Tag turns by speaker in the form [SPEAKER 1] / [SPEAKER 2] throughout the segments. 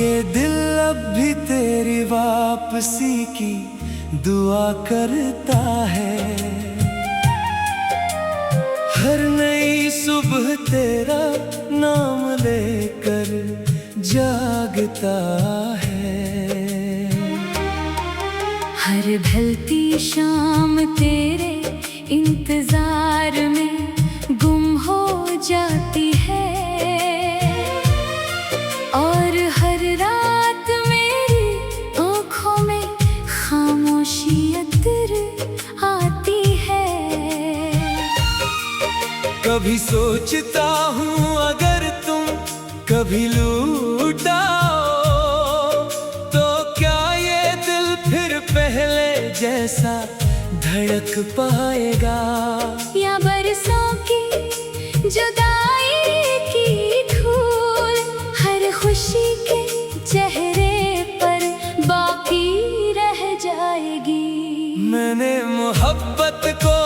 [SPEAKER 1] ये दिल अब भी तेरी वापसी की दुआ करता है। हर नई सुबह तेरा नाम लेकर जागता है।
[SPEAKER 2] हर ढलती शाम तेरे इंतजार में गुम हो जाती है, और हर रात मेरी आँखों में खामोशी अतर आती है।
[SPEAKER 1] कभी सोचता हूँ अगर तुम कभी लूटा तो क्या ये दिल फिर पहले जैसा धड़क पाएगा,
[SPEAKER 2] या बरसों की जुदाई की धूल हर खुशी के चेहरे पर बाकी रह जाएगी।
[SPEAKER 1] मैंने मोहब्बत को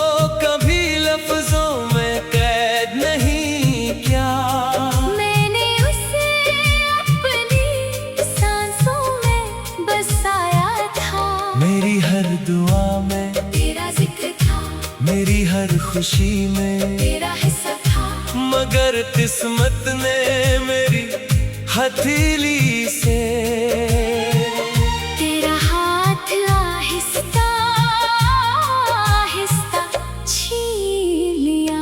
[SPEAKER 1] कभी लफ्जों में कैद नहीं किया,
[SPEAKER 2] मैंने उसे अपनी सांसों में बसाया था।
[SPEAKER 1] मेरी हर दुआ में
[SPEAKER 2] तेरा जिक्र था,
[SPEAKER 1] मेरी हर खुशी में
[SPEAKER 2] तेरा हिस्सा था,
[SPEAKER 1] मगर किस्मत ने मेरी हथेली से
[SPEAKER 2] तेरा हाथ आहिस्ता आहिस्ता छीन लिया।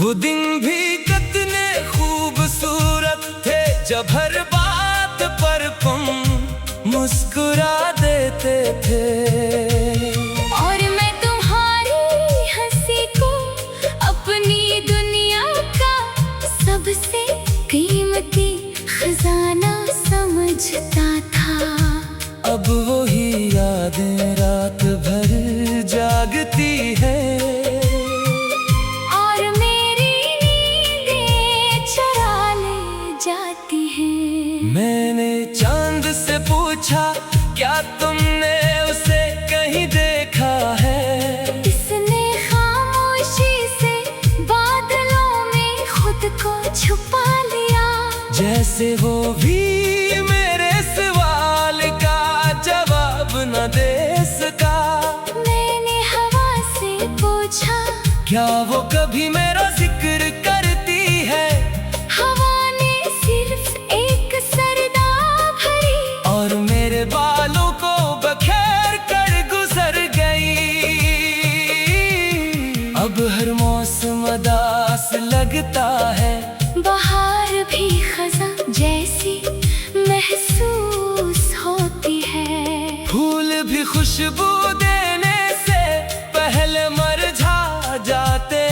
[SPEAKER 1] वो दिन भी कितने खूबसूरत थे जब हर बात पर तुम मुस्कुरा देते थे,
[SPEAKER 2] और मैं तुम्हारी हंसी को अपनी दुनिया का सबसे कीमती खजाना समझता था।
[SPEAKER 1] अब वही यादें रात भर जागती है,
[SPEAKER 2] और मेरी नींदें चुरा ले जाती हैं।
[SPEAKER 1] मैंने चांद से पूछा क्या तुमने उसे कहीं देखा है,
[SPEAKER 2] इसने खामोशी से बादलों में खुद को छुपा लिया।
[SPEAKER 1] जैसे वो भी मेरे सवाल का जवाब न दे सका।
[SPEAKER 2] मैंने हवा से पूछा
[SPEAKER 1] क्या वो कभी मेरा जिक्र करती है,
[SPEAKER 2] हवा ने सिर्फ एक सरदा भरी,
[SPEAKER 1] और मेरे बालों को बखेर कर गुजर गई। अब हर मौसम उदास लगता है,
[SPEAKER 2] बाहर भी खज़ां जैसी महसूस होती है।
[SPEAKER 1] फूल भी खुशबू देने से पहले मुरझा जाते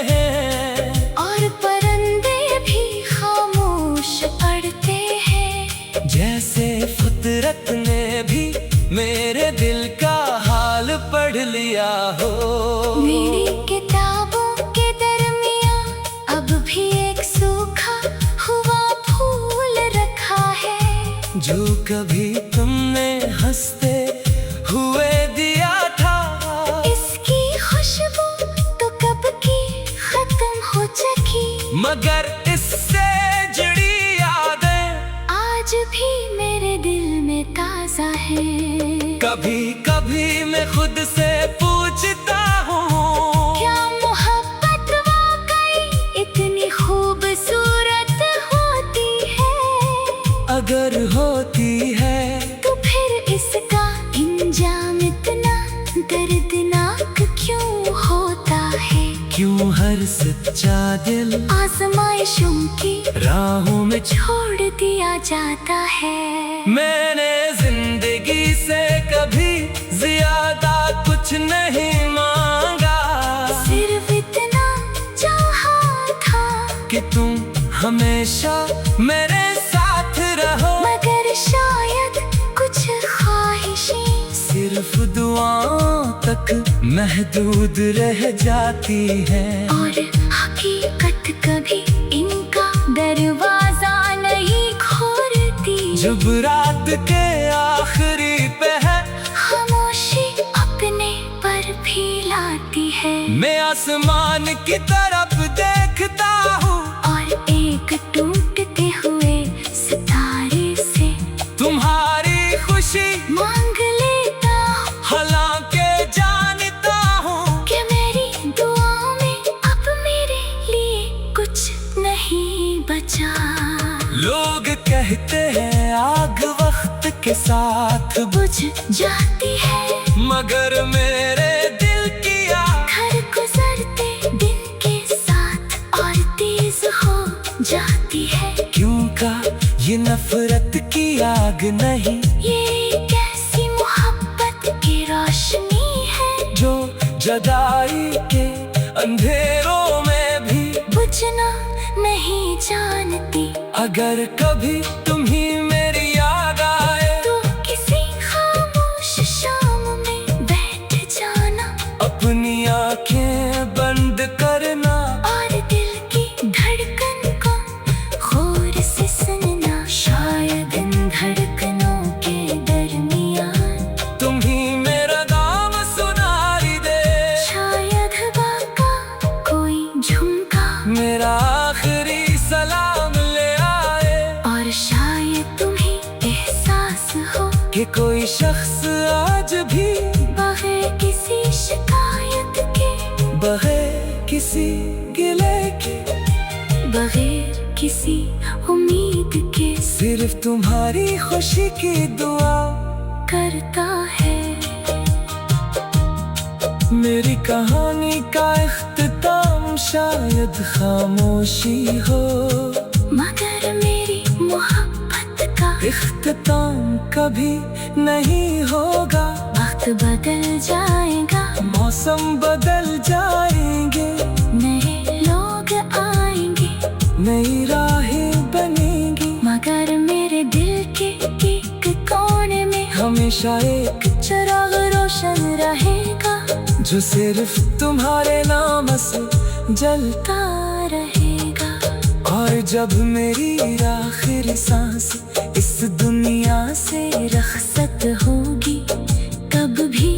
[SPEAKER 1] हैं,
[SPEAKER 2] और परिंदे भी खामोश पड़ते हैं।
[SPEAKER 1] जैसे फितरत ने भी मेरे दिल का हाल पढ़ लिया हो।
[SPEAKER 2] मेरी किताबों के दरमियां अब भी एक सूखा हुआ फूल रखा है,
[SPEAKER 1] जो कभी तुमने हंसते हुए दिया था।
[SPEAKER 2] इसकी खुशबू तो कब की खत्म हो चुकी,
[SPEAKER 1] मगर इससे जुड़ी यादें
[SPEAKER 2] आज भी मेरे दिल में ताजा है।
[SPEAKER 1] कभी कभी मैं खुद से पूछता हूँ
[SPEAKER 2] क्या मोहब्बत वाकई इतनी खूबसूरत होती है?
[SPEAKER 1] अगर होती है
[SPEAKER 2] तो फिर इसका इंजाम इतना दर्दनाक क्यों होता है?
[SPEAKER 1] क्यों हर सच्चा दिल
[SPEAKER 2] आजमाइशों की
[SPEAKER 1] राहों में
[SPEAKER 2] छोड़ दिया जाता है।
[SPEAKER 1] मैंने जिंदगी से कभी ज्यादा कुछ नहीं मांगा,
[SPEAKER 2] सिर्फ इतना चाहा था
[SPEAKER 1] कि तुम हमेशा मेरे साथ रहो।
[SPEAKER 2] मगर शायद कुछ ख्वाहिशें
[SPEAKER 1] सिर्फ दुआओं तक महदूद रह जाती है,
[SPEAKER 2] और हकीकत कभी इनका दरवाजा नहीं खोलती।
[SPEAKER 1] जब रात के आखिरी पहर
[SPEAKER 2] खामोशी अपने पर भी लाती है।
[SPEAKER 1] मैं आसमान की तरफ देखता हूँ,
[SPEAKER 2] और एक टूटते हुए सितारे से
[SPEAKER 1] तुम कहते हैं आग वक्त के साथ
[SPEAKER 2] बुझ जाती है,
[SPEAKER 1] मगर मेरे दिल की आग
[SPEAKER 2] घर गुजरते दिन के साथ और तेज हो जाती है।
[SPEAKER 1] क्यों का ये नफरत की आग नहीं,
[SPEAKER 2] ये कैसी मोहब्बत की रोशनी है,
[SPEAKER 1] जो जदाई के अंधेरों में भी
[SPEAKER 2] बुझना नहीं जानती।
[SPEAKER 1] अगर कभी तुम्ही मेरी याद आए
[SPEAKER 2] तो किसी खामोश शाम में बैठ जाना,
[SPEAKER 1] अपनी आंखें बंद करना
[SPEAKER 2] और दिल की धड़कन को गौर से सुनना। शायद इन धड़कनों के दरमियान
[SPEAKER 1] तुम्ही मेरा नाम सुनाई दे,
[SPEAKER 2] शायद हवा का कोई झुमका
[SPEAKER 1] मेरा आखिरी सलाम ले आए,
[SPEAKER 2] और शायद तुम्हें एहसास हो
[SPEAKER 1] कि कोई शख्स आज भी
[SPEAKER 2] बगैर किसी शिकायत के,
[SPEAKER 1] बगैर किसी गिले के,
[SPEAKER 2] बगैर किसी उम्मीद के
[SPEAKER 1] सिर्फ तुम्हारी खुशी की दुआ
[SPEAKER 2] करता है।
[SPEAKER 1] मेरी कहानी का इख्तिताम शायद खामोशी हो,
[SPEAKER 2] मगर मेरी मोहब्बत का
[SPEAKER 1] इख्तिताम कभी नहीं होगा।
[SPEAKER 2] वक्त बदल जाएगा,
[SPEAKER 1] मौसम बदल जाएंगे,
[SPEAKER 2] नए लोग आएंगे,
[SPEAKER 1] नई राहें बनेंगी,
[SPEAKER 2] मगर मेरे दिल के एक कोने में
[SPEAKER 1] हमेशा एक
[SPEAKER 2] चिराग रोशन रहेगा,
[SPEAKER 1] जो सिर्फ तुम्हारे नाम से जलता
[SPEAKER 2] रहेगा।
[SPEAKER 1] और जब मेरी आखिरी सांस इस दुनिया से रखसत होगी, कब भी